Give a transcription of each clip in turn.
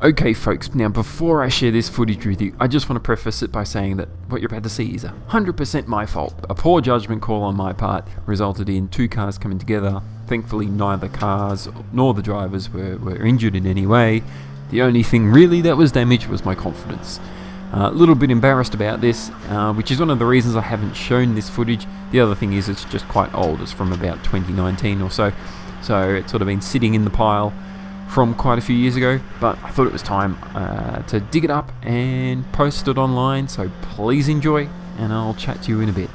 Okay folks, now before I share this footage with you, I just want to preface it by saying that what you're about to see is 100% my fault. A poor judgment call on my part resulted in two cars coming together. Thankfully neither cars nor the drivers were injured in any way. The only thing really that was damaged was my confidence. A little bit embarrassed about this, which is one of the reasons I haven't shown this footage. The other thing is it's just quite old, it's from about 2019 or so it's sort of been sitting in the pile from quite a few years ago, but I thought it was time to dig it up and post it online, so please enjoy, and I'll chat to you in a bit.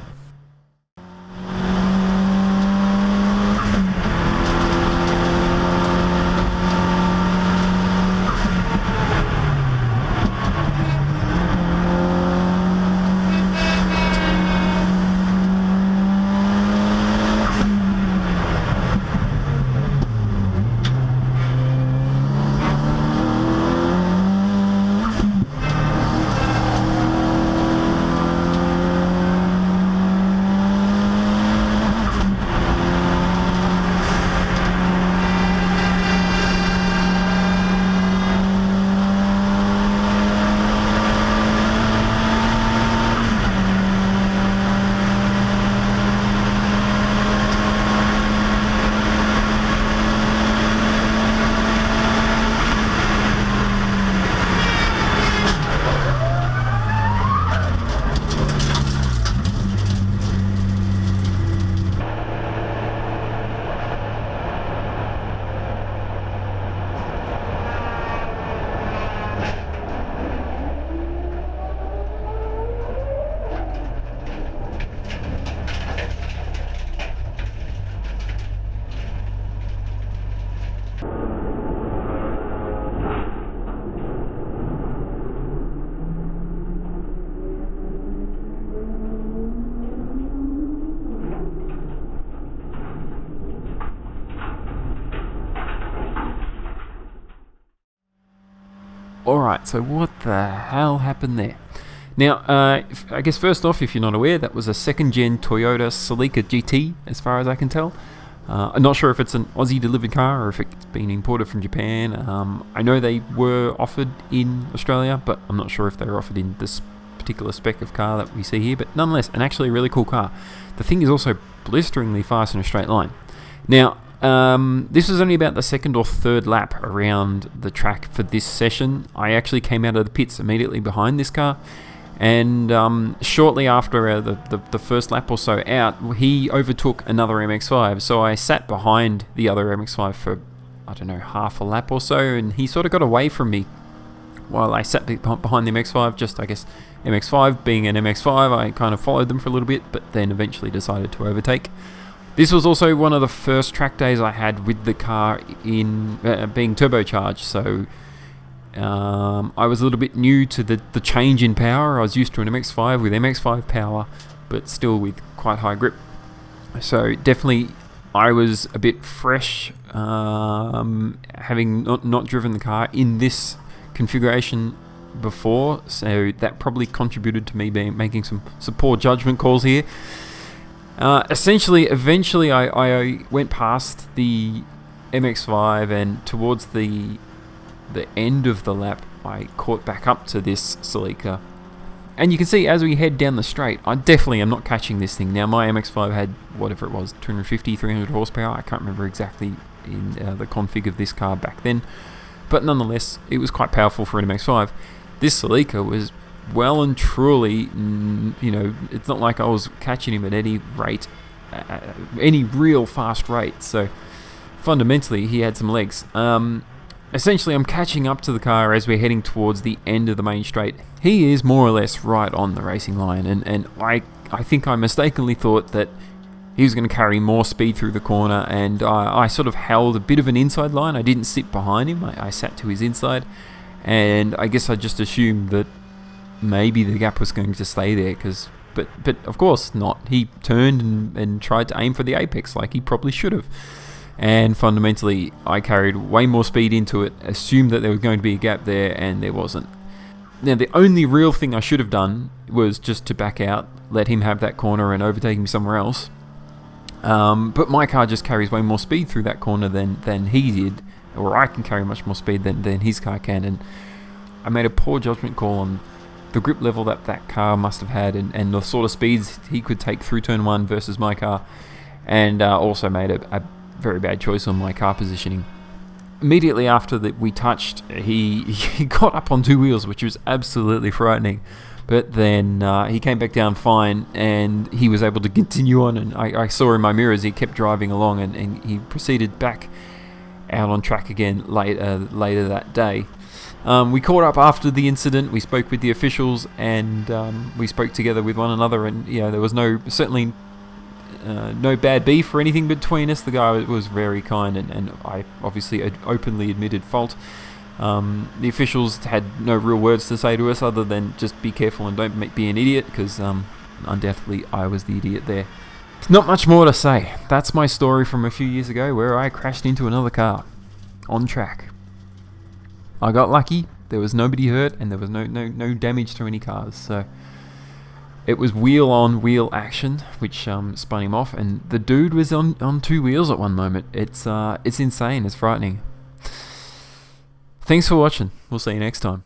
Alright, so what the hell happened there? Now, I guess first off, if you're not aware, that was a second-gen Toyota Celica GT, as far as I can tell. I'm not sure if it's an Aussie-delivered car or if it's been imported from Japan. I know they were offered in Australia, but I'm not sure if they were offered in this particular spec of car that we see here. But nonetheless, an actually really cool car. The thing is also blisteringly fast in a straight line. Now, this was only about the second or third lap around the track for this session. I actually came out of the pits immediately behind this car, and shortly after the first lap or so out, he overtook another MX-5, so I sat behind the other MX-5 for, I don't know, half a lap or so, and he sort of got away from me while I sat behind the MX-5. Just, I guess, MX-5 being an MX-5, I kind of followed them for a little bit, but then eventually decided to overtake. This was also one of the first track days I had with the car in being turbocharged, so I was a little bit new to the change in power. I was used to an MX-5 with MX-5 power, but still with quite high grip. So definitely I was a bit fresh, having not driven the car in this configuration before, so that probably contributed to me making some poor judgment calls here. Eventually I went past the MX-5, and towards the end of the lap I caught back up to this Celica, and you can see as we head down the straight, I definitely am not catching this thing. Now my MX-5 had whatever it was, 250, 300 horsepower, I can't remember exactly in the config of this car back then, but nonetheless it was quite powerful for an MX-5. This Celica was well and truly, it's not like I was catching him at any rate, any real fast rate, so fundamentally he had some legs. Essentially I'm catching up to the car as we're heading towards the end of the main straight. He is more or less right on the racing line, and I think I mistakenly thought that he was going to carry more speed through the corner, and I sort of held a bit of an inside line. I didn't sit behind him, I sat to his inside, and I guess I just assumed that maybe the gap was going to stay there, but of course not. He turned and tried to aim for the apex like he probably should have, and fundamentally I carried way more speed into it, assumed that there was going to be a gap there, and there wasn't. Now the only real thing I should have done was just to back out, let him have that corner and overtake him somewhere else, but my car just carries way more speed through that corner than he did, or I can carry much more speed than his car can, and I made a poor judgment call on the grip level that car must have had, and the sort of speeds he could take through turn 1 versus my car, and also made a very bad choice on my car positioning. Immediately after that we touched, he got up on 2 wheels, which was absolutely frightening. But then he came back down fine, and he was able to continue on, and I saw in my mirrors he kept driving along, and he proceeded back out on track again later that day. We caught up after the incident, we spoke with the officials, and we spoke together with one another, and there was certainly no bad beef or anything between us. The guy was very kind, and I obviously openly admitted fault. The officials had no real words to say to us other than just be careful and don't be an idiot, because undoubtedly I was the idiot there. Not much more to say. That's my story from a few years ago where I crashed into another car on track. I got lucky, there was nobody hurt, and there was no damage to any cars, so it was wheel on wheel action which spun him off, and the dude was on 2 wheels at one moment. It's insane, it's frightening. Thanks for watching. We'll see you next time.